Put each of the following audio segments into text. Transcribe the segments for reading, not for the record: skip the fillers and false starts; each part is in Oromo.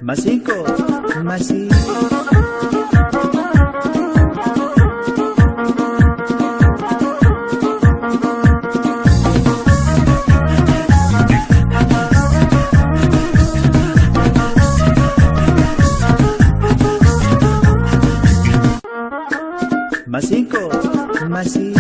Masico, Masico. Masico, Masico.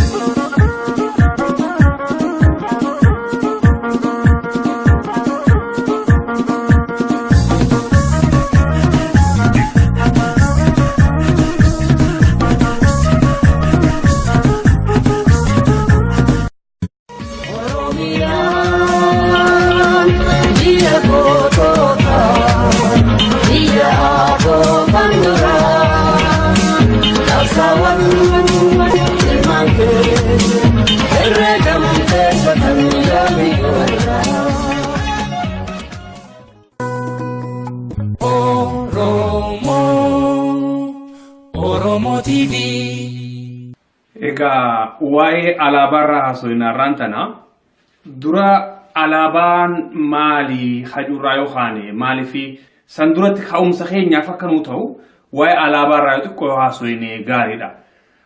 Ega waa'ee alaabaarraa haasofna rantana dura alaabaan maali hajurraa yookaan maaliifi san duratti ka'umsa keenyaaf akka nu ta'u waa'ee alaabaarraa xiqqoo haasofne gaariidha.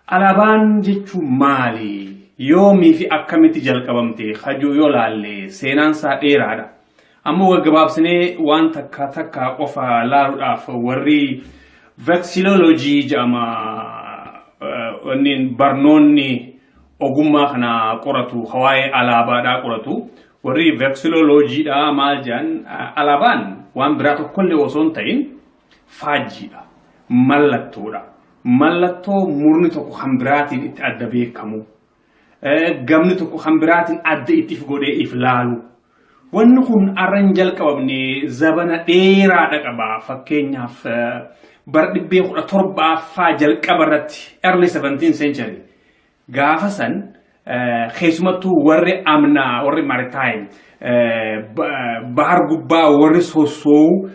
Alaabaan jechuun maali? Yoomii fi akkamitti jalqabamte hajuu yoo laalle seenaan isaa dheeraadha. Ammoo gabaabsinee waan takka qofa laaluudhaaf warri vexillology jedhama wannin barnoonni ogummaa kana qoratu hawaa'ee alaabaadhaa qoratu warri vexillology dha maal jedhan alaabaan waan biraa tokkollee osoo hin ta'in faajjiidha, mallattoodha. Mallattoo murni tokko kan biraatiin itti adda beekamu, gamni tokko kan biraatiin adda itti godhee if laalu. Wanni kun arran jalqabamne zabana dheeraadha qaba. Fakkeenyaaf bara 17ffaa jalqaba irratti early 17th century gaafa san keessumattuu warri amnaa warri maritime bahar gubbaa warri sossoo'u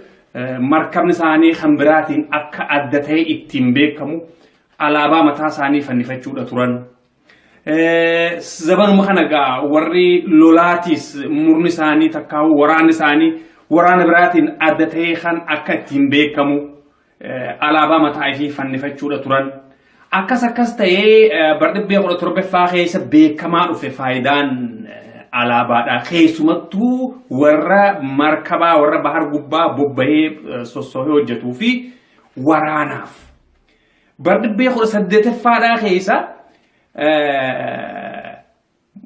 markabni isaanii kan biraatiin akka adda ta'e ittiin beekamu alaabaa mataa isaanii fannifachuudha turan. Zabanuma kana gaa warri lolaatis murni isaanii takkaa'u waraanni isaanii waraana biraatiin adda ta'e kan akka ittiin beekamu alaabaa mataa ifii fannifachuudha turan. Akkas ta'ee bara 17ffaa keessa beekamaa dhufe faayidaan alaabaadha. Keessumattuu warra markabaa warra bahar gubbaa bobba'ee sossoo'ee hojjetuu fi waraanaaf. Bara 18ffaadhaa keessa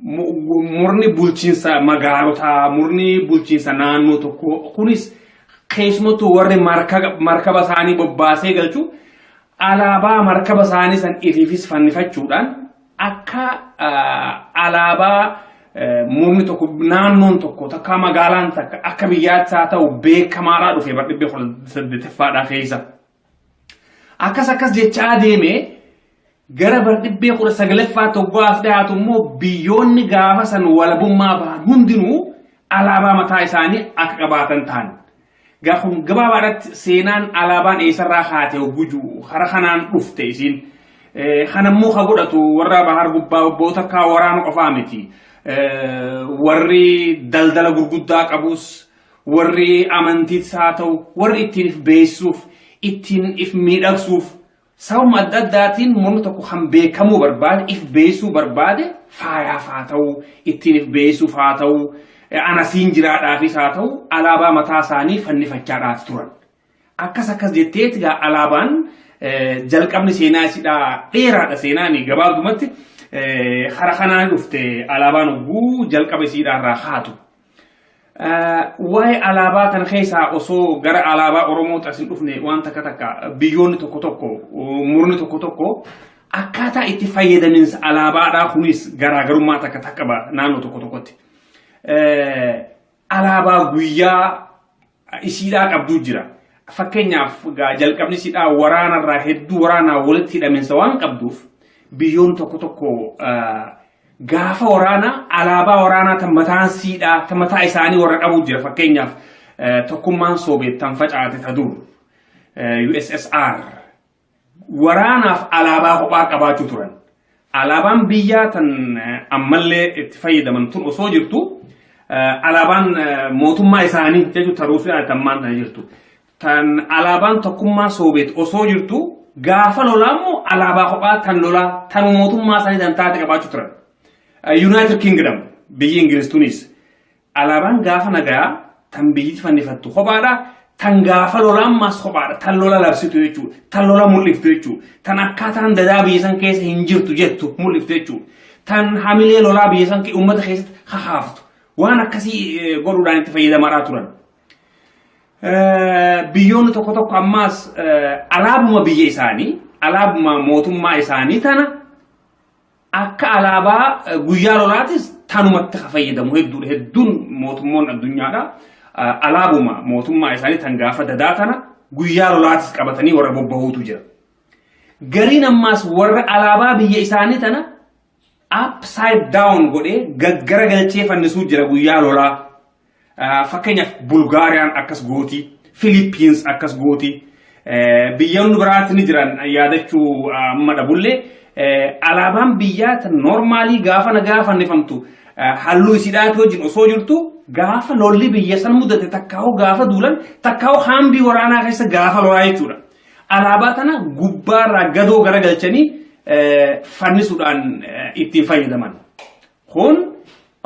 murni bulchiinsa magaalotaa, murni bulchiinsa naannoo tokko kunis keessumattuu warri markaba isaanii bobbaasee galchu alaabaa markaba isaanii san ifiifis fannifachuudhaan akka alaabaa murni tokko naannoon tokko takka magaalaan takka akka biyyaatti haa ta'u beekamaadhaa dhufe bara 18ffaadhaa keessa. Akkas jechaa deemee gara bara 19ffaatti waggaaf dhiyaatu immoo biyyoonni gaafa san walabummaa ba'an hundinuu alaabaa mataa isaanii akka qabaatan ta'an. Gaafum gabaabaadhaatti seenaan alaabaan eessarraa haate guju hara kanaan dhufte isiin kanammoo ka godhatu warra bahar gubbaa obboota akka waraana qofaa miti. Warri daldala gurguddaa qabus warri amantiis haa ta'u warri ittiin if beeksisuuf ittiin if miidhagsuuf sababa adda addaatiin murni tokko kan beekamuu barbaade if beeksisuu barbaade faayaaf haa ta'u ittiin if beeksisuuf haa ta'u anasiin jiraadhaafis haa ta'u alaabaa mataa isaanii fannifachaadhaaf turan. Akkas jetteeti gaa alaabaan jalqabni seenaa isidhaa dheeraadha seenaanii gabaabdumatti hara kanaan dhufte alaabaan oguu jalqaba isiidhaarraa haatu. Waa'ee alaabaa kana keessaa osoo gara alaabaa Oromoo asin dhufne waan takka biyyoonni tokko murni tokko akkaataa itti fayyadaminsa alaabaadhaa kunis garaagarummaa takka qaba naannoo tokkotti. Alaabaa guyyaa isiidhaa qabduu jira. Fakkeenyaaf jalqabni isiidhaa waraanarraa hedduu waraanaa walitti hidhaminsa waan qabduuf biyyoon tokko gaafa waraana alaabaa waraanaa tan mataan siidhaa tan mataa isaanii warra qabu jira. Fakkeenyaaf tokkummaan Soobeet tan facaate ta dur USSR waraanaaf alaabaa kophaa qabaachuu turan. Alaabaan biyyaa tan ammallee itti fayyadaman tun osoo jirtu alaabaan mootummaa isaanii jechuun taruufi altammaan tan jirtu tan alaabaan tokkummaa Soobeet osoo jirtu gaafa lolaa immoo alaabaa kophaa tan lolaa tan mootummaa isaanii tan taate qabaachuu turan. United Kingdom biyyi Ingiliz tunis alaabaan gaafa nagaa tan biyyitti fannifattu kophaadha. Tan gaafa lolaa ammas kophaadha. Tan lola labsitu jechuudha. Tan lola mul'iftu jechuudha. Tan akkaataan dadaa biyya san keessa hin jirtu jettu mul'iftu jechuudha. Tan hamilee lolaa biyya san uummata keessatti hahaaftu. Waan akkasii godhuudhaan itti fayyadamaa turan. Biyyoonni tokko tokko ammas alaabuma biyya isaanii, alaabuma mootummaa isaanii tana akka alaabaa guyyaa lolaatis tanumatti fayyadamu hedduun mootummoonni addunyaadha. Alaabuma mootummaa isaanii tan gaafa dadaa tana guyyaa lolaatis qabatanii warra bobbahuutu jira. Gariin ammas warra alaabaa biyya isaanii tana upside down godhee gaggara galchee fannisuu jira guyyaa lolaa. Fakkeenyaaf Bulgaariyaan akkas gooti, Philippines akkas gooti. Biyyoonni biraatti ni jiran yaadachuu madhabullee alaabaan biyyaa tan normaalii gaafa nagaa fannifamtu halluu isiidhaati wajjin osoo jirtu gaafa lolli biyya san mudate takkaa'u gaafa duulan takkaa'u haambii waraanaa keessa gaafa lolaa jechuudha. Alaabaa tana gubbaarraa gadoo garagalchanii fannisuudhaan ittiin fayyadaman. Kun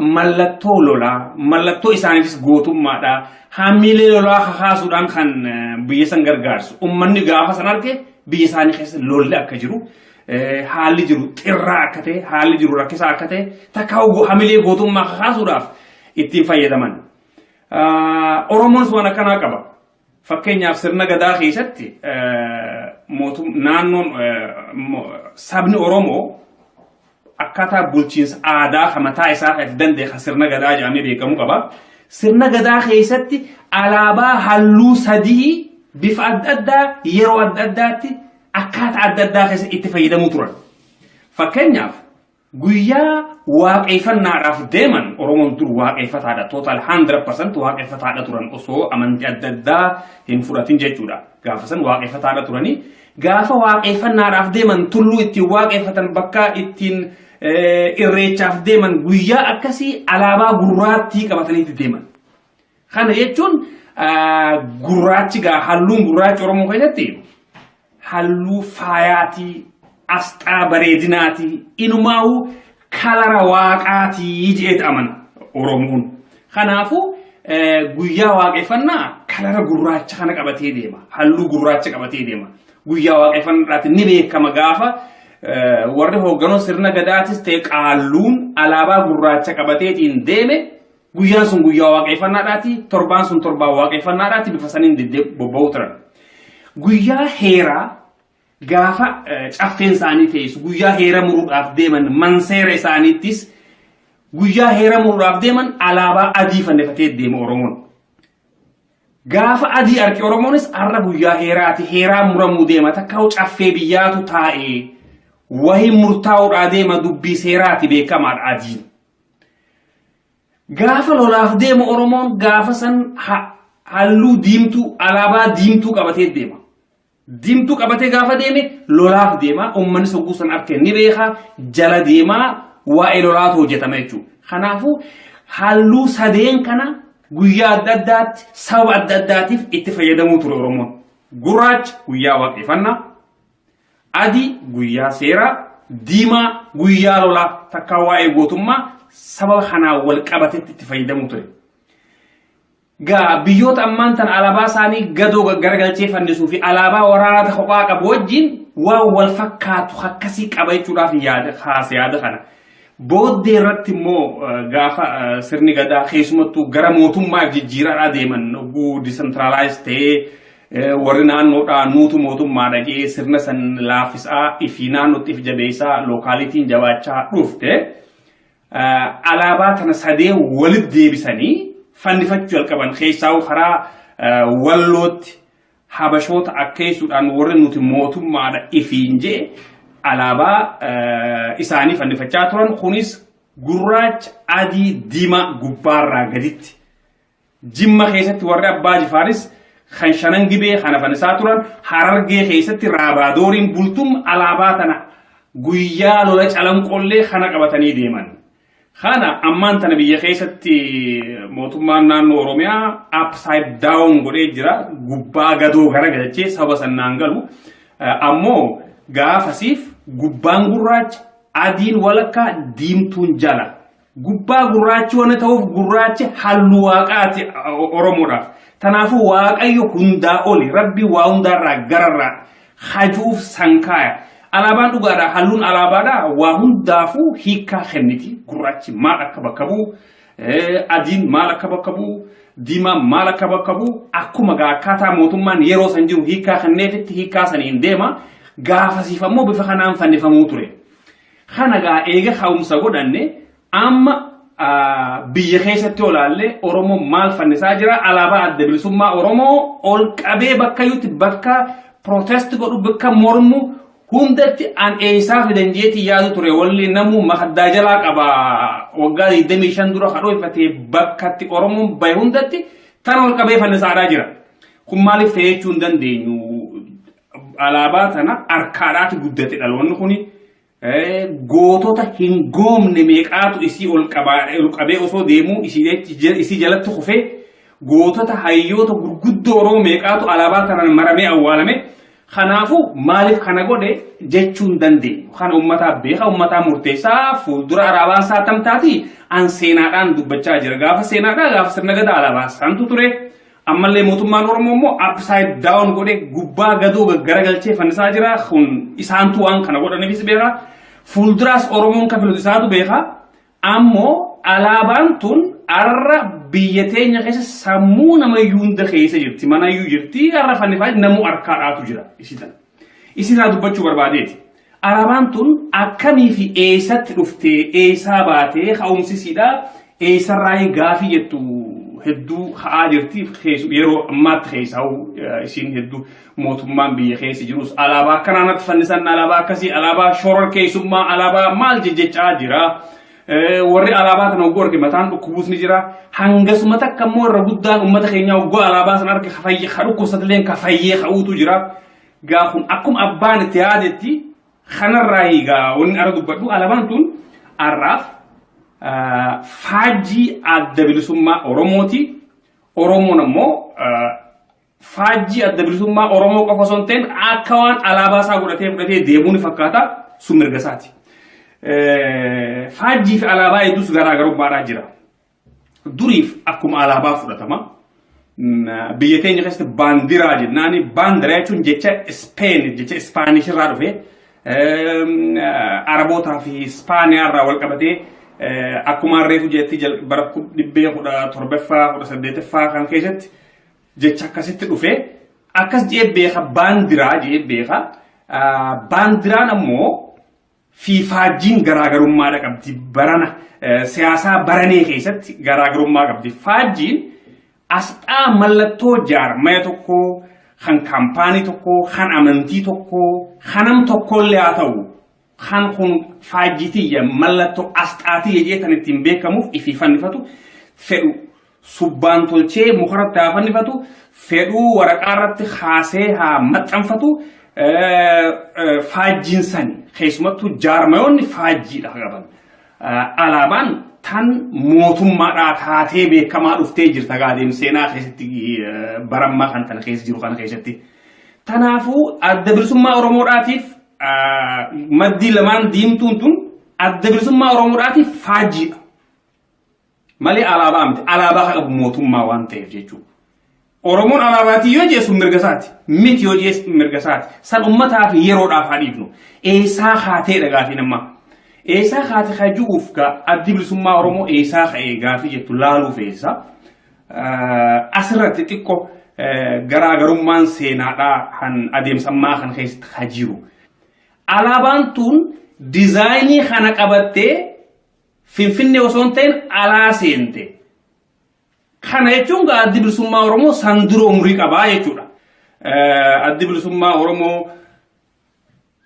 mallattoo lolaa, mallattoo isaaniifis gootummaadha. Haamilee lolaa kakaasuudhaan kan biyya san gargaarsu. Uummanni gaafa san arge biyya isaanii keessa lolli akka jiru, haalli jiru xirraa akka ta'e, haalli jiru rakkisaa akka ta'e takkaa'u haamilee gootummaa kakaasuudhaaf ittiin fayyadaman. Oromoon waan akkanaa qaba. Fakkeenyaaf sirna gadaa keessatti naannoon sabni Oromoo akkaataa bulchiinsa aadaa kan mataa isaa kan danda'e kan sirna gadaa jedhamee beekamu qaba. Sirna gadaa keessatti alaabaa halluu sadii bifa adda addaa yeroo adda addaatti akkaataa adda addaa keessatti itti fayyadamuu turan. Fakkeenyaaf guyyaa waaqeffannaadhaaf deeman Oromoon dur waaqeffataadha. Total 100% waaqeffataadha turan osoo amantii adda addaa hin fudhatin jechuudha. Gaafa san waaqeffataadha turanii gaafa waaqeffannaadhaaf deeman tulluu ittiin waaqeffatan bakka ittiin irreechaaf deeman guyyaa akkasii alaabaa gurraattii qabatanii deeman. Kana jechuun gurraachi halluun gurraachi Oromoo keessatti halluu faayaatii, asxaa bareedinaatii, inumaa'uu kalara waaqaatii jedhee amana Oromoon. Kanaafuu guyyaa waaqeffannaa kalara gurraacha kana qabatee deema. Halluu gurraacha qabatee deema. Guyyaa waaqeffannaadhaatti ni beekama gaafa warri hoogganoo sirna gadaatis ta'e qaalluun alaabaa gurraacha qabateetiin deeme guyyaan sun guyyaa waaqeffannaadhaati, torbaan sun torbaan waaqeffannaadhaati bifa saniin bobba'uu turan. Guyyaa heeraa gaafa caffeen isaanii teessu guyyaa heera muruudhaaf deeman manseera isaaniittis guyyaa heera muruudhaaf deeman alaabaa adii fannifatee deema Oromoon. Gaafa adii arge Oromoonis har'a guyyaa heeraati heeraa muramuu deema takkaa'u caffee biyyaatu taa'ee wahii murtaa'uudhaa deema dubbii seeraati beekamaadha adiin. Gaafa lolaaf deema Oromoon gaafa san halluu diimtuu alaabaa diimtuu qabatee deema. Diimtuu qabatee gaafa deeme lolaaf deema uummanni sogguu san arke ni beeka jala deemaa waa'ee lolaatu hojjetama jechuudha. Kanaafuu halluu sadeen kana guyyaa adda addaatti sababa adda addaatiif itti fayyadamuu ture Oromoon. Gurraacha guyyaa waaqeffannaa, adii guyyaa seeraa, diimaa guyyaa lolaa takka waa'ee gootummaa sababa kanaan wal qabatetti itti fayyadamuu ture. Biyyoota ammaan tan alaabaa isaanii gadoo garagalchee fannisuu fi alaabaa waraanaa kophaa qabu wajjin waan wal fakkaatu akkasii qaba jechuudhaaf yaada kana. Booddee irratti immoo gaafa sirni gadaa keessumattuu gara mootummaa jijjiiraadhaa deeman oguu disentralaayis ta'ee warri naannoodhaa nuutu mootummaadha jedhee sirna san laaffisaa ifii naannootti if jabeessaa lookaalitiin jabaachaa dhufte alaabaa kana sadee walitti deebisanii fannifachuu jalqaban keessaa karaa wallootti habashoota akkeessuudhaan warri nuti mootummaadha ifiin jedhe alaabaa isaanii fannifachaa turan kunis gurraacha adii diimaa gubbaarraa gaditti. Jimma keessatti warri abbaa jifaaris kan shanan gibee kana fannisaa turan Harargee keessatti raabaadooriin bultum alaabaa tana guyyaa lola calanqollee kana qabatanii deeman. Kana ammaan tana biyya keessatti mootummaan naannoo Oromiyaa upside down godhee jira gubbaa gadoo garagalchee saba sannaan galu ammoo gaafasiif gubbaan gurraacha adiin walakkaa diimtuun jala gubbaa gurraachi waan ta'uuf gurraachi halluu waaqaati Oromoodhaaf tanaafuu waaqayyo hundaa oli rabbi waa hundaarraa gararraa hajuuf sankaaya alaabaan dhugaadha halluun alaabaadha waa hundaafuu hiikaa kenniti gurraachi maal akka bakka bu'u adiin maal akka bakka bu'u diimaan maal akka bakka bu'u akkuma akkaataa mootummaan yeroo san jiru hiikaa kenneefitti hiikaa saniin deema gaafasiif ammoo bifa kanaan fannifamuu ture kana gaa eega ka'umsa godhanne amma biyya keessatti olaalle Oromoo maal fannisaa jira alaabaa adda bilisummaa Oromoo ol qabee bakka yuutti bakka protest godhu bakka mormu hundatti an eesaa fidan jeeti yaadu ture walli namu mahaddaa jalaa qaba waggaa 25 dura kadhoofatee bakkatti Oromoon bahe hundatti tan ol qabee fannisaadhaa jira kun maaliif ta'ee jechuu hin dandeenyu alaabaa tana harkaadhaatti guddate dhaloonni kuni gootota hin goomne meeqaatu isii ol qabee osoo deemuu isii jalatti kufee gootota hayyoota gurguddoo Oromoo meeqaatu alaabaa tanaan maramee awwaalame khanaafu maaliif kana godhe jechuu hin dandeenyu kana ummataa beeka ummataa murteessaa fuuldura alaabaan saatamtaati an seenaadhaan dubbachaa jira gaafa seenaadhaa gaafa sirna gadaa alaabaa saantu ture ammallee mootummaan Oromoo immoo upside down godhe gubbaa gadoo garagalchee fannisaa jira kun isaantu waan kana godhaniifis beeka fuulduraas Oromoon kafilu isaatu beeka ammoo alaabaan tun arra biyya teenya keessa sammuu nama hunda keessa jirti mana iyyuu jirti arra fannifaa namu harkaadhaatu jira isitaa dubbachuu barbaadeeti alaabaan tun akkamii fi eessatti dhuftee eessaa baatee ka'umsisiidha eessarraa gaafii jettu hedduu haa jirti yeroo ammaatti keessaa isin hedduu mootummaan biyya keessa jirus alaabaa akkanaanatti fannisan alaabaa akkasii alaabaa shoror keessummaa alaabaa maal jechaa jira warri alaabaa kana oggoo arge mataan dhukkubuus ni jira hangasuma takka immoo irra guddaan uummata keenyaa oggoo alaabaa sana arge dhukkubsatileen kafayyee ka'uutu jira gaafun akkuma abbaan itti yaadetti kanarraa hiigaa wanni ara dubbadhu alaabaan tun arraaf faajjii adda bilisummaa Oromooti Oromoon ammoo faajjii adda bilisummaa Oromoo qofa osoo hin ta'in akka waan alaabaa isaa fudhatee deemuun fakkaata sun mirga isaati. Faajjii fi alaabaa hedduus garaagarummaadhaa jira. Duriif akkuma alaabaa fudhatama. Biyya teenya keessatti baandiraa jennaani baandiraa jechuun jecha Speen jecha Ispaanish irraa dhufe Arabootaa fi Ispaaniyaa irraa wal qabatee akkuma harreetu jetti bara 17ffaa 18ffaa kan keessatti jecha akkasitti dhufe akkas jee beeka baandiraa jee beeka baandiraan ammoo fi faajjiin garaagarummaadha qabdi barana siyaasaa baranee keessatti garaagarummaa qabdi faajjiin asxaa mallattoo jaarmaya tokko kan kaampaanii tokko kan amantii tokko kanam tokkollee haa ta'u kan kun faajjitiyya mallattoo asxaatii jedhan ittiin beekamuuf ifi fannifatu fedhu subbaan tolchee mukarratti haa fannifatu fedhu waraqaa irratti haasee haa maxxanfatu faajjiin sani keessumattuu jaarmayoonni faajjiidha qaban alaabaan tan mootummaadhaa taatee beekamaa dhuftee jirta gaadeen seenaa keessatti barammaa kan tana keessa jiru kana keessatti tanaafuu adda bilisummaa Oromoodhaatiif maddii lamaan diimtuun tun adda bilisummaa Oromoodhaatiif faajjiidha malee alaabaa miti alaabaa qabu mootummaa waan ta'eef jechuudha. Oromoon alaabaatii yoo jeessu mirga isaati miti yoo jeessu mirga isaati san ummataaf yeroodhaaf haadhiifnu eessaa haateedha gaafii namaa eessaa haate hajuuf gaa addi bilisummaa Oromoo eessaa ka'ee gaafii jettu laaluuf eessa asirratti xiqqoo garaagarummaan seenaadhaa kan adeemsammaa kan keessatti hajiru alaabaan tun diizaayinii kana qabattee Finfinnee osoo hin ta'in alaa seente. Kana jechuun addi bilisummaa Oromoo sanduroo umurii qabaa jechuudha. Addi bilisummaa Oromoo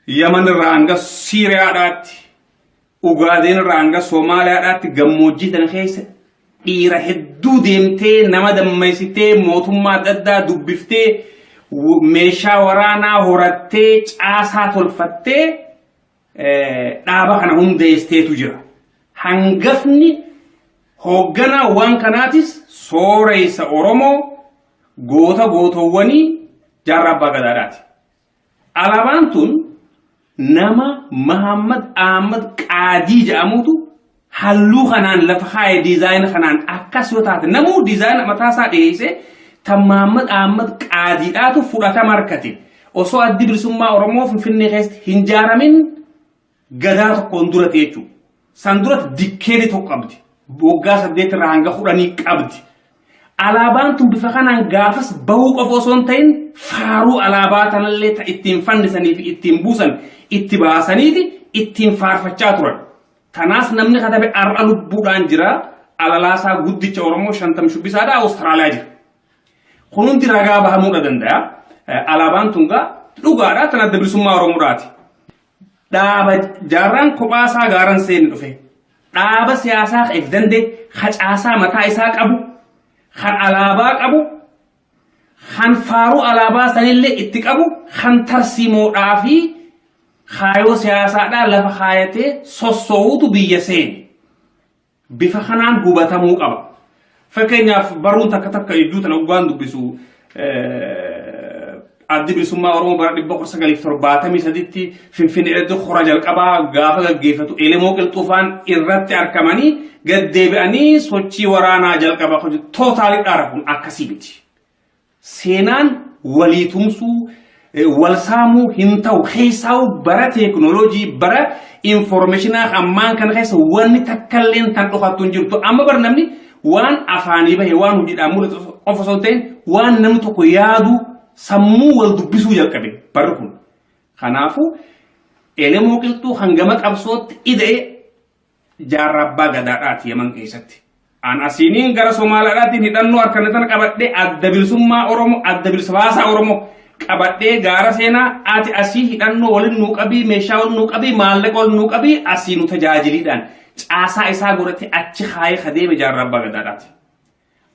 Yaman irraa hanga Siiriyaadhaatti, Ugaadeen irraa hanga Somaaliyaadhaatti gammoojjii tana keessa dhiira hedduu deemtee nama dammaysitee mootummaa adda addaa dubbiftee meeshaa waraanaa horattee caasaa tolfattee dhaaba kana hundeesseetu jira. hangafni hoogganaa waan kanaatis sooreysa Oromoo gootowwanii jaarraa abbaa gadaadhaati. Alaabaan tun nama Muhammad Ahmad Qaadii jedhamutu halluu kanaan lafa kaa'e diizaayina kanaan akkas yoo taate namuu diizaayina mataasaa dhiyeessee tan Muhammad Ahmad Qaadiidhaatu fudhatama argate osoo addi bilisummaa Oromoo Finfinnee keessatti hin ijaaramin gadaa tokkoon dura jechuudha. San duratti dikkeeni tokko qabdi. Waggaa 8 irraa hanga 10 qabdi. Alaabaan tun bifa kanaan gaafas bahuu qofa osoo hin ta'in faaruu alaabaa tanallee ittiin fannisanii fi ittiin buusan itti baasaniiti ittiin faarfachaa turan. Tanaas namni katabe ar'a lubbuudhaan jira alalaasaa guddicha Oromoo 50 shubbisaadha Awustiraaliyaa jira. Kun hundi ragaa bahamuudha danda'a. Alaabaan tun dhugaadhaa tan adda bilisummaa Oromoodhaati. Dhaaba jaarraan kophaasaa gaaran seeni dhufe. Dhaaba siyaasaa if dandee hacaasaa mataa isaa qabu. Kan alaabaa qabu, kan faaruu alaabaa sanillee itti qabu, kan tarsiimoodhaa fi kaayoo siyaasaadhaa lafa kaayatee sossoo'uutu biyya seeni. Bifa kanaan hubatamuu qaba. Fakkeenyaaf baruun takka iddoo tana ugaan dubbisu addi bilisummaa Oromoo bara 1973tti Finfinneetti hora jalqabaa gaafa gaggeeffatu Elemoo Qilxuufaan irratti argamanii gad deebi'anii sochii waraanaa jalqabaa hojii tootaalii dhaarafuun akkasii miti. Seenaan walii tumsuu wal saamuu hin ta'u keessaa'u bara teekinooloojii bara infoormeeshinaa ammaan kana keessa wanni takkalleen tan dhokattu hin jirtu amma bar namni waan afaanii bahe waan hojiidhaan mul'atu qofa osoo hin ta'in waan namni tokko yaadu sammuu wal dubbisuu jalqabe barri kun. Kanaafuu Elemoo Qilxuu hangama qabsootti ida'e jaarraa abbaa gadaadhaati Yaman keessatti. An asiiniin gara Somaaliyaadhaatiin hidhannoo harkana tana qabadhee adda bilisummaa Oromoo adda bilisa Oromoo qabadhee gaara seenaa ati asii hidhannoo waliin nuu qabii meeshaa waliin nuu qabii maallaqa waliin nuu qabii asii nu tajaajiliidhaan caasaa isaa godhatti achi kaayee kadeeme jaarraa abbaa gadaadhaati.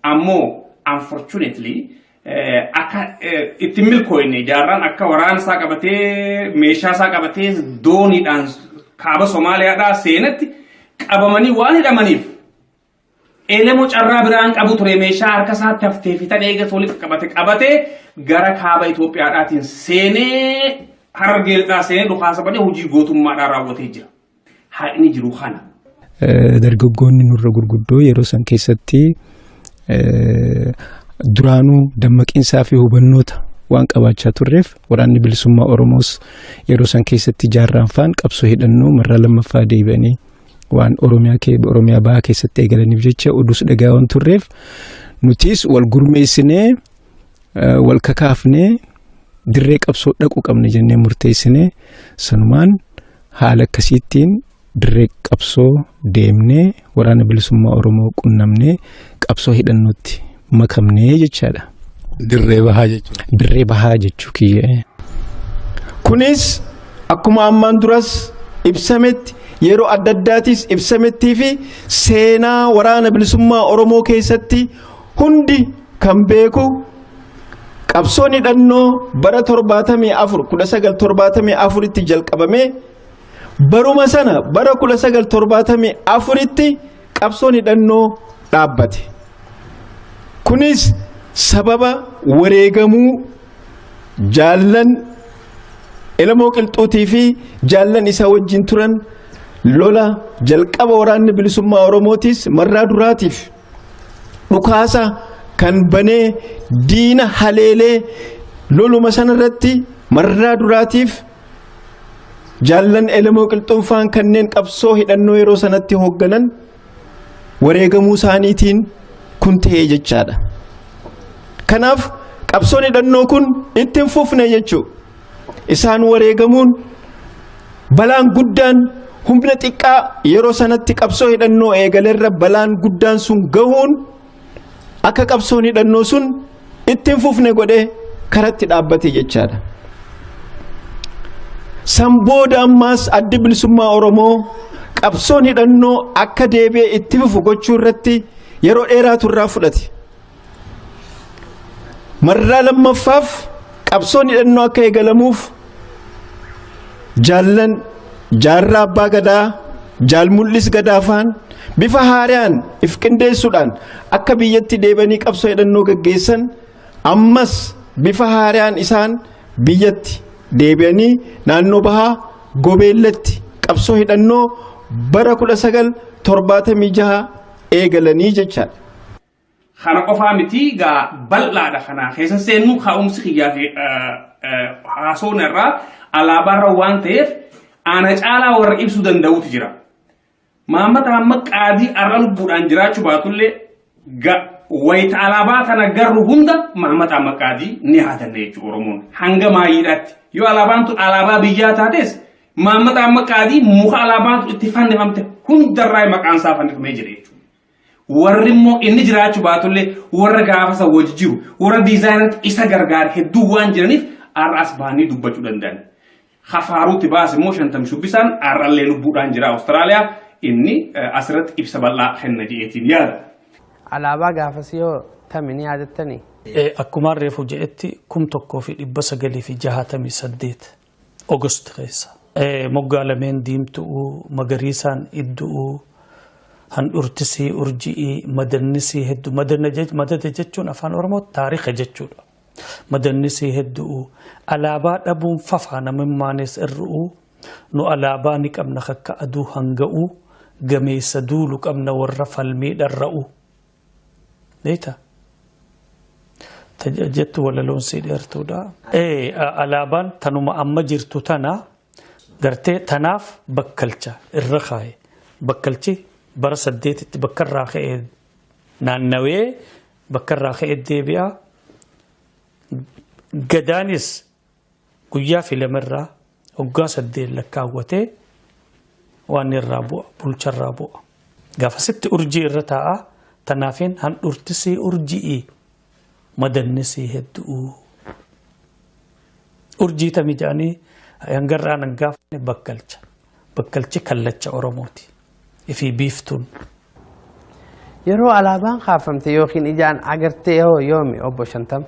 Ammoo unfortunately akka itti milkooyne jaarraan akka waraansaa qabatee meeshaasaa qabatee dooniidhaan kaaba Somaaliyaadhaa seenatti qabamanii waan hidhamaniif Elemoo carraa biraan qabu ture meeshaa harka isaatti haftee fitan eega walitti qabatee gara kaaba Itoophiyaadhaatiin seenee Harargeelidhaa seenee dhukaasa banee hojii gootummaadhaan raawwatee jira. Haadhini jiru kana. Dargaggoonni nurra gurguddoo yeroo san keessatti duraanuu dammaqinsaa fi hubannoota waan qabaachaa turreef waraanni bilisummaa Oromoos yeroo san keessatti jaarraan faan qabsoo hidhannoo marraa lammaffaa deebi'anii waan Oromiyaa bahaa keessatti eegalaniif jecha oduus dhagaa waan turreef nutis wal gurmeessinee wal kakaafnee dirree qabsoo dhaquu qabna jennee murteessinee sanumaan haala akkasiittiin dirree qabsoo deemnee waraana bilisummaa Oromoo qunnamnee qabsoo hidhannootti makamnee jechaadha. Dirree bahaa jechuudha. Dirree bahaa jechuu kiyyee. Kunis akkuma ammaan duras ibsametti yeroo adda addaatis ibsamettii fi seenaa waraana bilisummaa Oromoo keessatti hundi kan beeku qabsoon hidhannoo bara 1974 tti jalqabame baruma sana bara 1974 tti qabsoon hidhannoo dhaabbate. Kunis sababa wareegamuu jaallan Elemoo Qilxuutii fi jaallan isaa wajjin turan lola jalqaba waraanni bilisummaa Oromootis marraa duraatiif dhukaasa kan banee diina haleelee loluma sanarratti marraa duraatiif jaallan Elemoo Qilxuufaan kanneen qabsoo hidhannoo yeroo sanatti hoogganan wareegamuu isaaniitiin kun ta'ee jechaadha. Kanaaf qabsoon hidhannoo kun ittiin fufne jechuudha. Isaan wareegamuun balaan guddaan humna xiqqaa yeroo sanatti qabsoo hidhannoo eegalerra balaan guddaan sun gahuun akka qabsoon hidhannoo sun ittiin fufne godhee karatti dhaabbate jechaadha. Sambooda ammaas addi bilisummaa Oromoo qabsoon hidhannoo akka deebi'ee itti fufu gochuu irratti yeroo dheeraa turraa fudhate. Marraa lammaffaaf qabsoon hidhannoo akka eegalamuuf jaallan jaarraa abbaa gadaa jaalmul'is gadaafaan bifa haaraan if qindeessuudhaan akka biyyatti deebanii qabsoo hidhannoo gaggeessan ammas bifa haaraan isaan biyyatti deebi'anii naannoo bahaa gobeellatti qabsoo hidhannoo bara 1976 eegalanii jechaadha. Kana qofaa miti gaa bal'aadha kana keessa seennu ka'umsi xiyyaa fi haasoon irraa alaabaarra waan ta'eef ana caalaa warra ibsuu danda'utu jira. Maamad Ahmad Qaadii arra lubbuudhaan jiraachuu baatullee wayita alaabaa kana garru hunda Maamad Ahmad Qaadii ni haatanne jechuudha Oromoon hanga maayiidhaatti. Yoo alaabaan tun alaabaa biyyaa taates Maamad Ahmad Qaadii muka alaabaan tun itti fannifamte hundarraa maqaan isaa fannifamee jira jechuudha. Warri immoo inni jiraachuu baatullee warra gaafasa wajji jiru warra diizaayinatti isa gargaara hedduu waan jiraniif arraas bahanii dubbachuu danda'an. Khafaaruutti baas immoo 50 shubbisaan arrallee lubbuudhaan jira Awustiraaliyaa inni asirratti ibsa bal'aa kenna jedheetiin yaada. Alaabaa gaafas yoo tamini yaadattanii? Akkuma reefu jedhetti 1968 Ogost keessa. Moggaa lameen diimtuu magariisaan idduu handurtisii urji'ii madannisii hedduu madada jechuun afaan Oromoo taariikha jechuudha. Madannisii hedduu alaabaa dhabuun fafaa namimmaanis irru'uu nu alaabaa ni qabna akka aduu hanga'uu gameessa duulu qabna warra falmii dharra'uu. Deeta jettu walaloon sii dheertuudha. Alaabaan tanuma amma jirtu tana gartee tanaaf bakkalcha irra kaa'e bakkalchi bara 8tti bakkarraa ka'ee naannawee bakkarraa ka'ee deebi'a. Gadaanis guyyaa filamarraa hoggaa 8 lakkaawwatee waan irraa bu'a bulcharraa bu'a. Gaafasitti urjii irra taa'a tanaafin handurtisii urji'ii madannisii hedduu. Urjii tamii jedhanii hangarraan hangaafne bakkalcha. Bakkalchi kallacha Oromooti. Ifi biiftuun. Yeroo alaabaan kaafamte yookiin ijaan agartee yoomi obbo Shantam?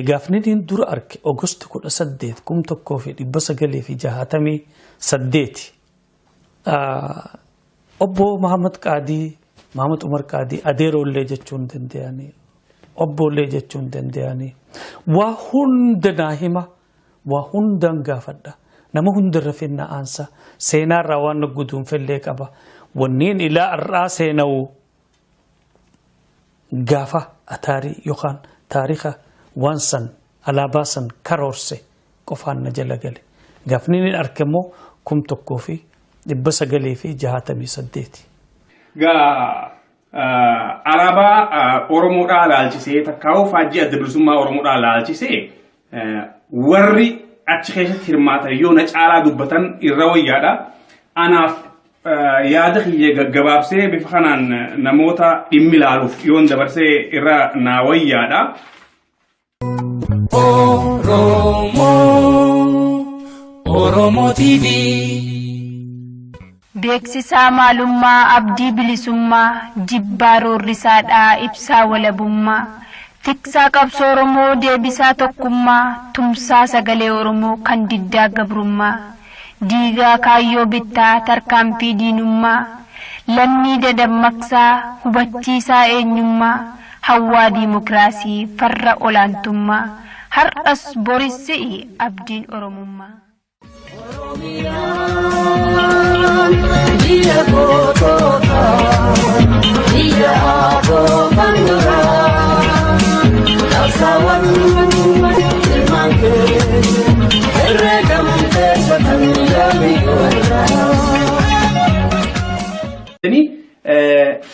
Gaafni dura arke Ogost 18 1968 obbo Mahamad Qaadii Mahamad Umar Qaadii adeeroollee jechuun danda'anii obboollee jechuun danda'anii waa hunda naa hima waa hundaan gaafadha nama hunda rafinna aansa seenaarraa waan guduun fellee qaba wanneen ilaa arraa seenawu gaafa ataarii yookaan taariikha waan san alaabaa san karoorse qofaan na jala gale gaafni ni argamoo 1968. Alaabaa Oromoodhaa laalchisee takkaa'uu faajjii adda bilisummaa Oromoodhaa laalchisee warri achi keessatti hirmaatan yoo na caalaa dubbatan irra wayyaadha. Anaaf yaada kiyya gaggabaabsee bifa kanaan namoota dhimmi ilaaluuf yoon dabarsee irra naa wayyaadha. Oromoo TV. Beeksisaa maalummaa abdii bilisummaa jibbaa roorrisaadhaa ibsaa walabummaa tiksaa qabsoo Oromoo deebisaa tokkummaa tumsaa sagalee Oromoo kan diddaa gabrummaa diigaa kaayyoo bittaa tarkaanfii diinummaa lammii dadammaqsaa hubachiisaa eenyummaa hawwaa diimokiraasii farra olaantummaa har'as borissi abdiin Oromummaa.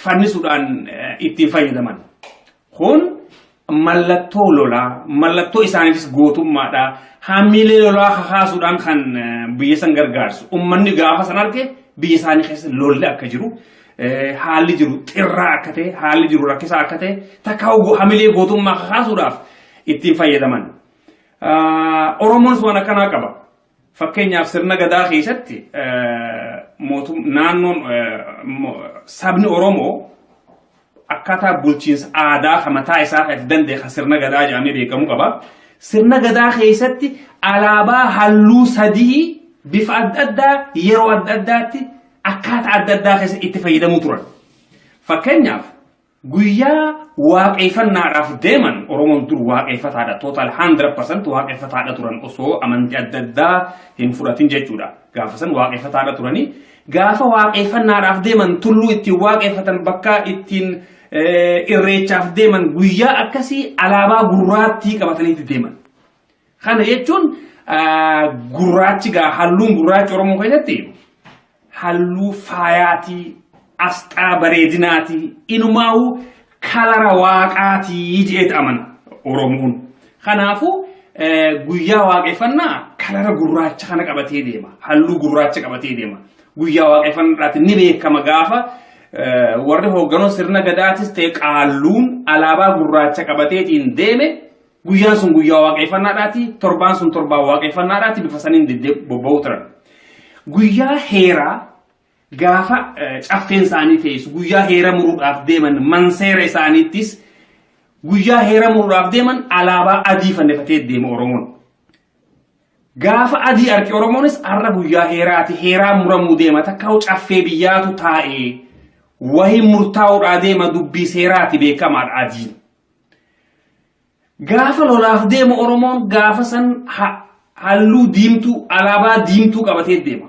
Fannisuudhaan ittiin fayyadaman kun mallattoo lolaa mallattoo isaaniifis gootummaadha. Hamilee lolaa kakaasuudhaan kan biyya san gargaarsu ummanni gaafa san arge biyya isaanii keessa lolli akka jiru haalli jiru xirraa akka ta'e haalli jiru rakkisaa akka ta'e takkaa'u hamilee gootummaa kakaasuudhaaf ittiin fayyadaman. Oromoon waan akkanaa qaba. Fakkeenyaaf sirna gadaa keessatti naannoon sabni Oromoo akkaataa bulchiinsa aadaa kan mataa isaa kan danda'e kan sirna gadaa jedhamee beekamu qaba. Sirna gadaa keessatti alaabaa halluu sadii bifa adda addaa yeroo adda addaatti akkaataa adda addaa keessatti itti fayyadamuu turan. Fakkeenyaaf guyyaa waaqeffannaadhaaf deeman Oromoon dur waaqeffataadha. Total 100% waaqeffataadha turan osoo amantii adda addaa hin fudhatin jechuudha. Gaafa san waaqeffataadha turanii gaafa waaqeffannaadhaaf deeman tulluu ittiin waaqeffatan bakka ittiin irreechaaf deeman guyyaa akkasii alaabaa gurraattii qabatanii deeman. Kana jechuun gurraachi halluun gurraachi Oromoo keessatti halluu faayaatii asxaa bareedinaatii inumaa'u kalara waaqaatii jedhee amana Oromoon. Kanaafuu guyyaa waaqeffannaa kalara gurraacha kana qabatee deema. Halluu gurraacha qabatee deema. Guyyaa waaqeffannaadhaatti ni beekama gaafa warri hoogganoo sirna gadaatis ta'e qaalluun alaabaa gurraacha qabateetiin deeme guyyaan sun guyyaa waaqeffannaadhaati torbaan sun torbaan waaqeffannaadhaati bifa saniin bobba'u turan. Guyyaa heeraa gaafa caffeen isaanii teessu guyyaa heera muruudhaaf deeman manseera isaaniittis guyyaa heera muruudhaaf deeman alaabaa adii fannifatee deema Oromoon. Gaafa adii arki Oromoonis har'a guyyaa heeraati heeraa muramuu deema takka caffee biyyaatu taa'ee wahii murtaa'uudhaa deema dubbii seeraati beekamaadha adiin. Gaafa lolaaf deema Oromoon gaafa san halluu diimtuu alaabaa diimtuu qabatee deema.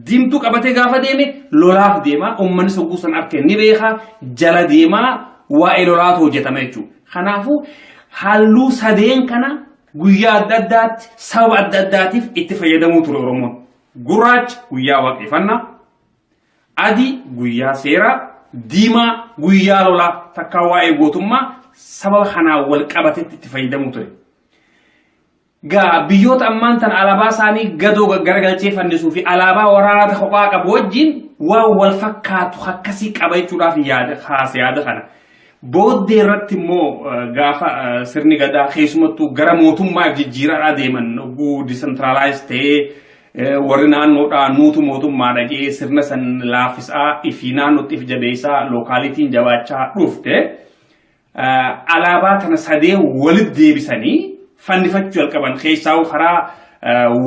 Diimtuu qabatee gaafa deeme lolaaf deema uummanni sogguu san akka ni beeka jala deemaa waa'ee lolaatu hojjetama jechuudha. Kanaafuu halluu sadeen kana guyyaa adda addaatti sababa adda addaatiif itti fayyadamuu ture Oromoon. Gurraacha guyyaa waaqeffannaa, adii guyyaa seeraa, diimaa guyyaa lolaa takka waa'ee gootummaa sababa kanaan wal qabatetti itti fayyadamuu ture. Biyyoota ammaan tan alaabaa isaanii gadoo garagalchee fannisuuf fi alaabaa waraanaa kophaa qabu wajjin waan wal fakkaatu akkasii qaba jechuudhaaf yaada kana. Booddee irratti immoo gaafa sirni gadaa keessumattuu gara mootummaa jijjiiraadhaa deeman disentralaayis ta'ee warri naannoodhaa nuutu mootummaa dhaqee sirna san laaffisaa ifii naannootti if jabeessaa lookaalitiin jabaachaa dhufte alaabaa kana sadee walitti deebisanii fannifachuu jalqaban keessaa karaa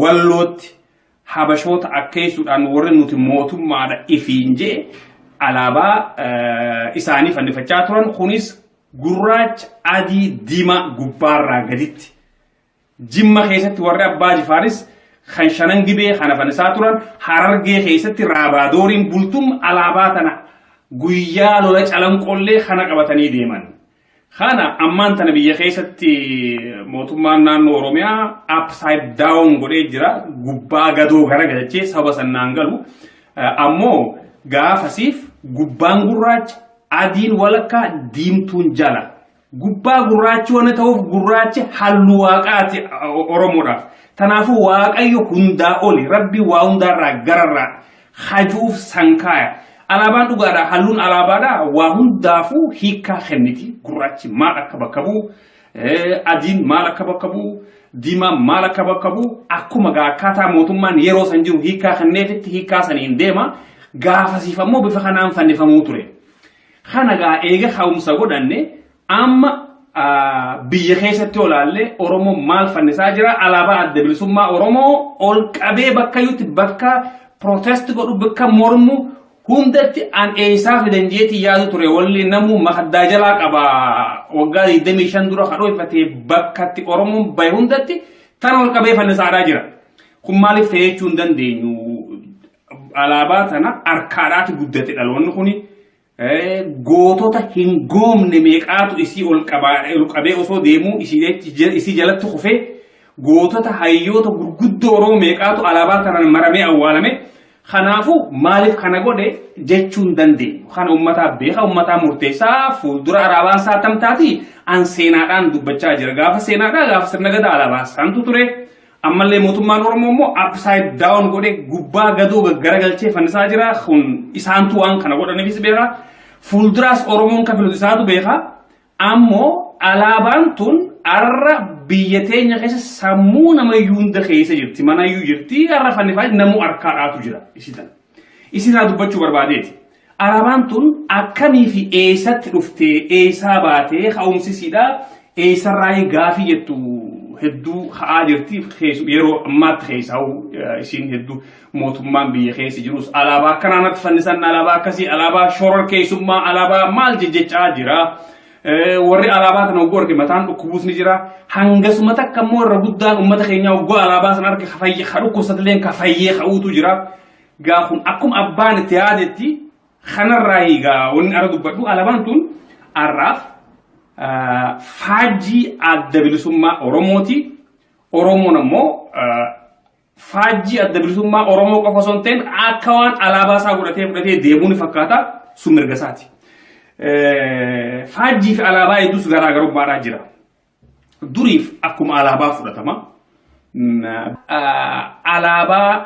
wallootti habashoota akkeessuudhaan warri nuti mootummaadha ifiin jee alaabaa isaanii fannifachaa turan kunis gurraacha adii diimaa gubbaarraa gaditti. Jimma keessatti warri abbaa jifaaris kan shanan gibee kana fannisaa turan harargee keessatti raabaadooriin bultum alaabaa tana guyyaa lola calanqollee kana qabatanii deeman. Kana ammaan tana biyya keessatti mootummaan naannoo Oromiyaa upside down godhee jira gubbaa gadoo garagalchee saba sannaan galu ammoo gaafasiif gubbaan gurraacha adiin walakkaa diimtuun jala gubbaa gurraachi waan ta'uuf gurraachi halluu waaqaati Oromoodhaaf. Tanaafuu waaqayyo hundaa oli rabbi waa hundaarraa gararraa hajuuf sankaaya. Alaabaan dhugaadhaa halluun alaabaadhaa waa hundaafuu hiikaa kenniti. Gurraachi maal akka bakka bu'u, adiin maal akka bakka bu'u, diimaan maal akka bakka bu'u akkuma akkaataa mootummaan yeroo san jiru hiikaa kenneefitti hiikaa saniin deema. Gaafasiif ammoo bifa kanaan fannifamuu ture. Kana eega ka'umsa godhanne amma biyya keessatti olaallee Oromoo maal fannisaa jira alaabaa adda bilisummaa Oromoo ol qabee bakka yuutti bakka protest godhu bakka mormu hundatti an eessaa fidan jeetii yaadu ture walli namuu mahaddaa jalaa qaba waggaa 25 dura kadhoofatee bakkatti Oromoon bahe hundatti tan ol qabee fannisaadhaa jira. Kun maaliif ta'ee jechuu hin dandeenyu? Alaabaa tana harkaadhaati guddate dhaloonni kuni gootota hin goomne meeqaatu isii ol qabee osoo deemuu isii jalatti kufee gootota hayyoota gurguddoo Oromoo meeqaatu alaabaa tanaan maramee awwaalame. Kanaafuu maaliif kana godhe jechuu hin dandeenyu. Kana uummataa beeka uummataa murteessaa fuuldura alaabaan isaa tamtaati an seenaadhaan dubbachaa jira. Gaafa seenaadhaa gaafa sirna gadaa alaabaa isaantu ture. Ammallee mootummaan Oromoo immoo upside down godhe gubbaa gadoo garagalchee fannisaa jira. Kun isaantu waan kana godhaniifis beeka. Fuulduraas Oromoon kafilu isaatu beeka. Ammoo alaabaan tun arra biyya teenya keessa sammuu namayyuu hunda keessa jirti. Manayyuu jirti. Arra fannifaa namuu harkaadhaatu jira. Isinaa dubbachuu barbaadeeti. Alaabaan tun akkamii fi eessatti dhuftee eessaa baatee ka'umsisiidhaa eessarraa gaafii jettu hedduu haa jirti yeroo ammaatti keessaa isiin hedduu mootummaan biyya keessa jirus alaabaa kanaanatti fannisan alaabaa akkasii alaabaa shoror keessummaa alaabaa maal jechaa jira. Warri alaabaa kana oggoo arge mataan dhukkubuus ni jira. Hangasuma takka immoo irra guddaan uummata keenya oggoo alaabaa sana arge dhukkubsatileen kafayyee ka'uutu jira. Gaafun akkuma abbaan itti yaadetti kanarraa hiigaa wanni ara dubbadhu alaabaan tun arraaf faajjii adda bilisummaa Oromooti. Oromoon ammoo faajjii adda bilisummaa Oromoo qofa osoo hin ta'in akka waan alaabaa isaa fudhatee deemuu ni fakkaata sun mirga isaati. Faajjii fi alaabaa hedduus garaagarummaadhaa jira. Duriif akkuma alaabaa fudhatama. Alaabaa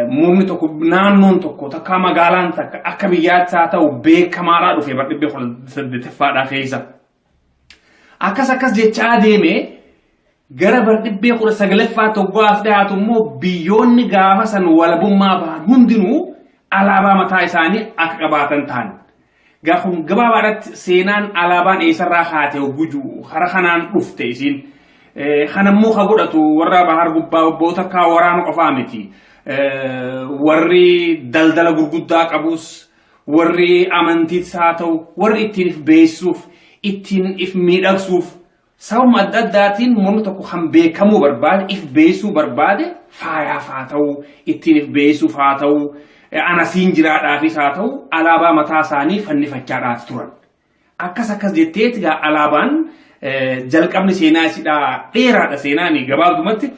mormi tokko naannoon tokko takka magaalaan takka akka biyyaatti haa ta'u beekamaadhaa dhufe bara 1880 keessa. Akkas jechaa deeme gara bara 1900 toggaas dhiyaatu immoo biyyoonni gaafa san walabummaa ba'an hundinuu alaabaa mataa isaanii akka qabaatan ta'an. Gaafum gabaabaadhaatti seenaan alaabaan eessarraa haate guju hara kanaan dhufte isiin. Kanammoo ka godhatu warra bahar gubbaa obboota akka waraana qofaa miti. Warri daldala gurguddaa qabus, warri amantiis haa ta'u, warri ittiin if beeksisuuf, ittiin if miidhagsuuf, sababa adda addaatiin mormi tokko kan beekamuu barbaade, if beeksisuu barbaade, faayaaf haa ta'u, ittiin if beeksisuuf haa ta'u, anasiin jiraadhaafis haa ta'u, alaabaa mataa isaanii fannifachaadhaaf turan. Akkas jetteeti gaa alaabaan jalqabni seenaa isidhaa dheeraadha seenaanii gabaabdumatti.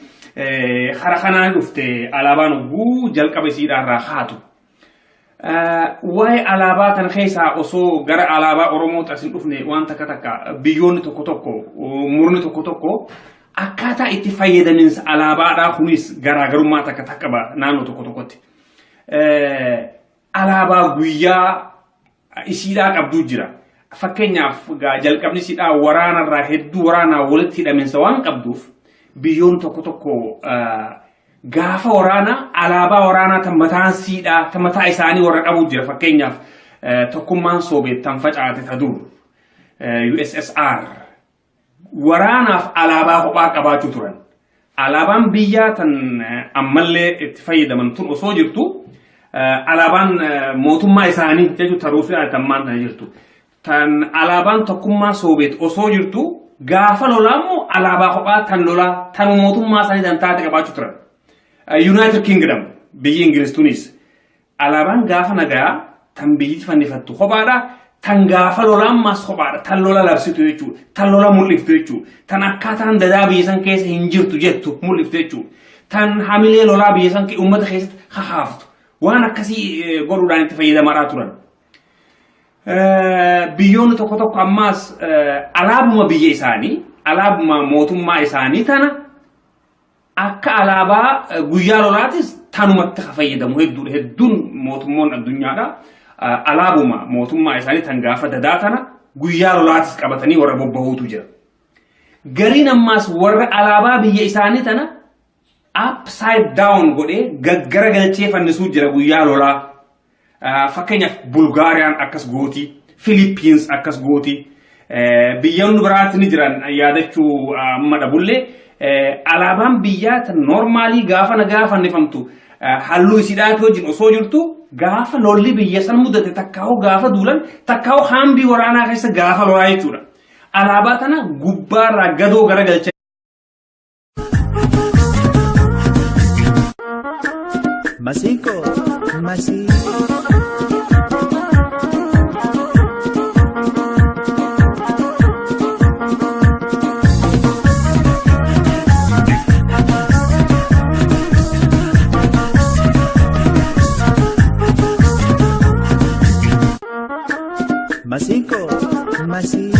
Hara kanaan dhufte alaabaan ogguu jalqaba isiidhaarraa haatu. Waa'ee alaabaa tan keessaa osoo gara alaabaa Oromootti asin dhufne waan takka biyyoonni tokko murni tokko akkaataa itti fayyadaminsa alaabaadhaa kunis garaagarummaa takka qaba naannoo tokkotti. Alaabaa guyyaa isiidhaa qabduu jira. Fakkeenyaaf jalqabni isiidhaa waraanarraa hedduu waraanaa walitti hidhaminsa waan qabduuf biyyoon tokko gaafa waraana alaabaa waraanaa tan mataan siidhaa tan mataa isaanii warra qabu jira. Fakkeenyaaf tokkummaan Soobeet tan facaate ta dur USSR waraanaaf alaabaa kophaa qabaachuu turan. Alaabaan biyyaa tan ammallee itti fayyadaman tun osoo jirtu alaabaan mootummaa isaanii jechuun taruufii tammaan tan jirtu. Tan alaabaan tokkummaa Soobeet osoo jirtu gaafa lolaammoo alaabaa kophaa tan lolaa tan mootummaa isaanii tan taate qabaachuu turan. United Kingdom biyyi Ingiliz tunis alaabaan gaafa nagaa tan biyyi fannifattu kophaadha. Tan gaafa lolaammas kophaadha. Tan lola labsitu jechuudha. Tan lola mul'iftu jechuudha. Tan akkaataan dadaa biyya san keessa hin jirtu jettu mul'iftu jechuudha. Tan hamilee lolaa biyya san uummata keessatti hahaaftu. Waan akkasii godhuudhaan itti fayyadamaa turan. Biyyoonni tokko ammaas alaabuma biyya isaanii, alaabuma mootummaa isaanii tana akka alaabaa guyyaa lolaatis tanumatti fayyadamu hedduun mootummoonni addunyaadha. Alaabuma mootummaa isaanii tan gaafa dadaa tana guyyaa lolaatis qabatanii warra bobbahuutu jira. Gariin ammaas warra alaabaa biyya isaanii tana upside down godhee gaggara galchee fannisuu jira guyyaa lolaa. Fakkeenyaaf Bulgaariyaan akkas gooti, Philippines akkas gooti. Biyyoonni biraatti ni jiran yaadachuu amma dhabullee alaabaan biyyaa tan normaalii gaafa nagaa fannifamtu halluu isiidhaati wajjin osoo jirtu gaafa lolli biyya san mudate takkaa'u gaafa duulan takkaa'u haambii waraanaa keessa gaafa lolaa jechuudha. Alaabaa tana gubbaarraa gadoo garagalcha. Masico, Masi. Masico, Masi.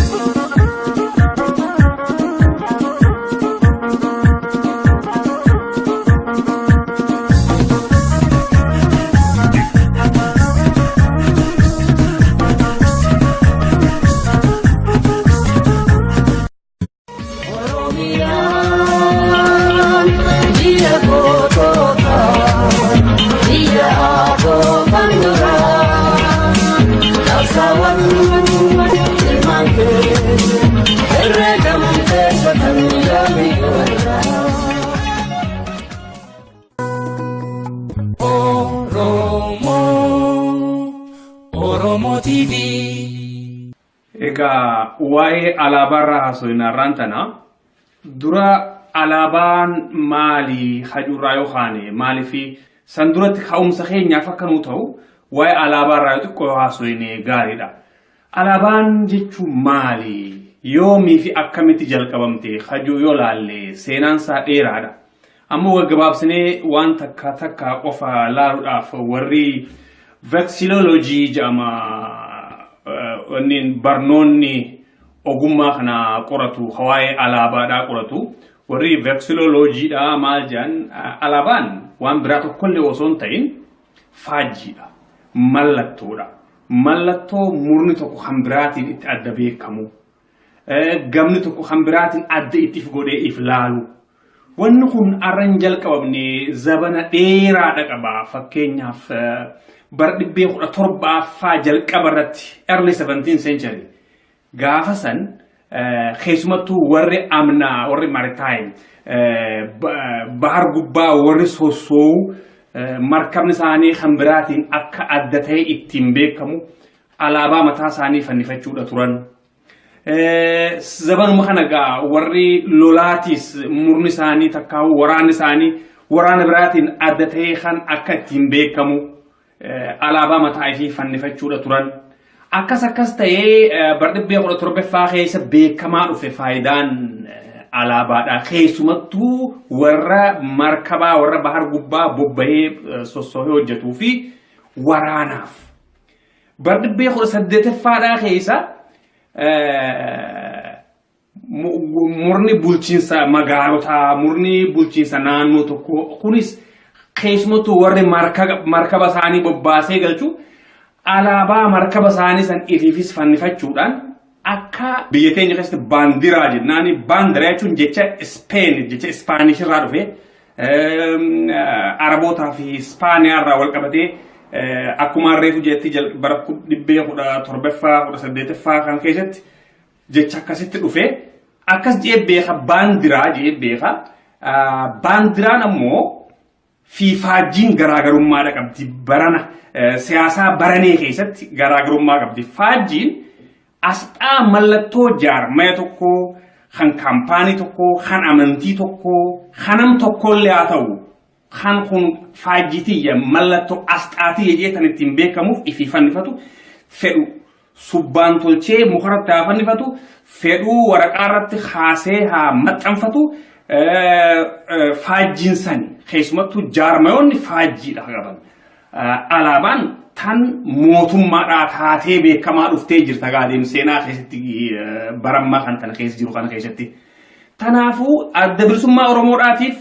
Ilman ke waa'ee alaabaarraa haasofnaa rantana dura alaabaan maali hajurraa yookaan maaliifi san duratti ka'umsa keenyaaf akka nu ta'u waa'ee alaabaarraa yoo xiqqoo haasofne gaariidha. Alaabaan jechuun maali? Yoomii fi akkamitti jalqabamte hajuu yoo laalle seenaan isaa dheeraadha. Ammoo gabaabsinee waan takka qofa laaluudhaaf warri vexillology jedhama wannin barnoonni ogummaa kana qoratu waa'ee alaabaadhaa qoratu warri vexillologyidha maal jedhan alaabaan waan biraa tokkollee osoo hin ta'in faajjiidha mallattoodha. Mallattoo murni tokko kan biraatiin itti adda beekamu gamni tokko kan biraatiin adda itti godhee if laalu. Wanni kun arran jalqabamne zabana dheeraadha qaba. Fakkeenyaaf bara 17ffaa jalqaba irratti early 17th century gaafa san keessumattuu warri amnaa warri maritime bahar gubbaa warri sossoo'u markabni isaanii kan biraatiin akka adda ta'e ittiin beekamu alaabaa mataa isaanii fannifachuudha turan. Zabanuma kana gaa warri lolaatis murni isaanii takkaa waraanni isaanii waraana biraatiin adda ta'e kan akka ittiin beekamu alaabaa mataa ifii fannifachuudha turan. Akkas ta'ee bara 17ffaa keessa beekamaa dhufe faayidaan alaabaadha. Keessumattuu warra markabaa warra bahar gubbaa bobba'ee sossoo'ee hojjetuu fi waraanaaf. Bara 18ffaadhaa keessa murni bulchiinsa magaalotaa murni bulchiinsa naannoo tokko kunis keessumattuu warri markaba isaanii bobbaasee galchu alaabaa markaba isaanii san ifiifis fannifachuudhaan akka biyya teenya keessatti baandiraa jennaani baandiraa jechuun jecha Speen jecha Ispaanish irraa dhufe Arabootaa fi Ispaaniyaa irraa wal qabatee akkuma reefu jetti bara 17ffaa 18ffaa kan keessatti jecha akkasitti dhufe akkas jee beeka baandiraa jee beeka baandiraan ammoo fi faajjiin garaagarummaadha qabdi barana siyaasaa baranee keessatti garaagarummaa qabdi. Faajjiin asxaa mallattoo jaarmaya tokko kan kaampaanii tokko kan amantii tokko kanam tokkollee haa ta'u kan kun faajjitiyya mallattoo asxaatii jee kan ittiin beekamuuf ifii fannifatu fedhu subbaan tolchee mukarratti haa fannifatu fedhuu waraqaa irratti kaasee haa maxxanfatu faajjiin sani keessumattuu jaarmayoonni faajjiidha qaban. Alaabaan tan mootummaadhaa taatee beekamaa dhuftee jirta gaadeen seenaa keessatti barammaa kan tana keessa jiru kana keessatti. Tanaafuu adda bilisummaa Oromoodhaatiif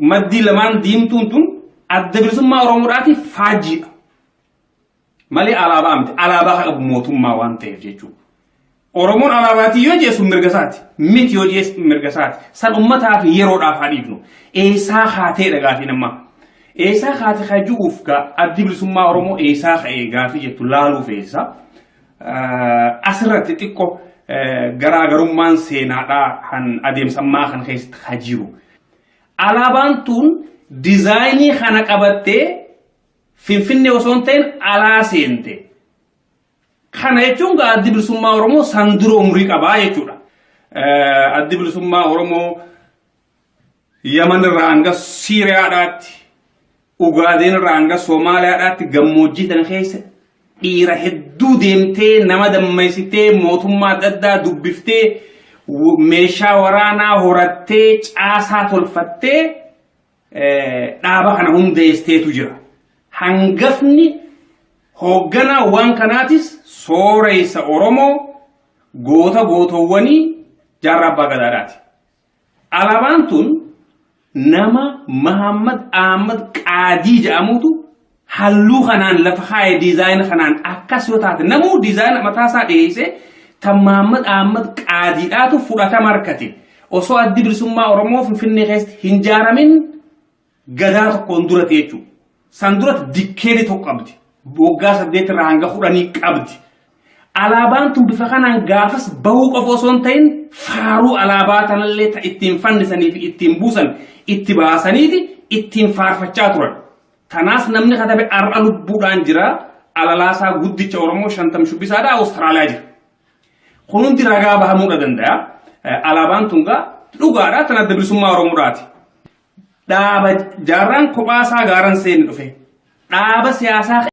maddii lamaan diimtuun tun adda bilisummaa Oromoodhaatiif faajjiidha. Malee alaabaa miti alaabaa qabu mootummaa waan ta'eef jechuudha. Oromoon alaabaatii yoo jeessu mirgasaati miti yoo jeessu mirgasaati san ummataaf yeroodhaaf hadhiifnu eessaa haateedha gaafii namaa. Eessaa haati hajuuf gaa addi bilisummaa Oromoo eessaa ka'ee gaafii jettu laaluuf eessa asirratti xiqqoo garaagarummaan seenaadhaa kan adeemsammaa kan keessatti hajiru. Alaabaan tun diizaayinii kana qabattee Finfinnee osoo hin ta'in alaa seente. Kana jechuun gaa addi bilisummaa Oromoo san dura umurii qabaa jechuudha. Addi bilisummaa Oromoo Yaman irraa hanga Siiriyaadhaatti Ugaadeen irraa hanga Somaaliyaadhaatti gammoojjii tan keessa dhiira hedduu deemtee nama dammaysitee mootummaa adda addaa dubbiftee meeshaa waraanaa horattee caasaa tolfattee dhaaba kana hundeesseetu jira. Hangafni hoogganaa waan kanaatis sooreysa Oromoo gootowwanii Jaarraa Abbaa Gadaadhaati. Alaabaan tun nama Mahammad Ahmad Qaadii jedhamutu halluu kanaan lafa kaa'e diizaayina kanaan akkas yoo taate namuu diizaayina mataasaa dhiyeessee tan Mahammad Ahmad Qaadiidhaatu fudhatama argate osoo addi bilisummaa Oromoo Finfinnee keessatti hin ijaaramin gadaa tokkoon dura jechuudha. San duratti dikkeeni tokko qabdi. Waggaa 8 irraa hanga 10 qabdi. Alaabaan tun bifa kanaan gaafas bahuu qofa osoo hin ta'in faaruu alaabaa tanallee ittiin fannisanii fi ittiin buusan itti baasaniiti ittiin faarfachaa turan. Tanaas namni katabe har'a lubbuudhaan jira alalaasaa guddicha Oromoo 50 shubbisaadhaa Awustiraaliyaa jira. kunuunti ragaa bahamuu danda'a. Alaabaan tungaa dhugaadhaa tan adda bilisummaa Oromoodhaati. Dhaaba jaarraan kophaasaa gaaran seeni dhufe. Dhaaba siyaasaa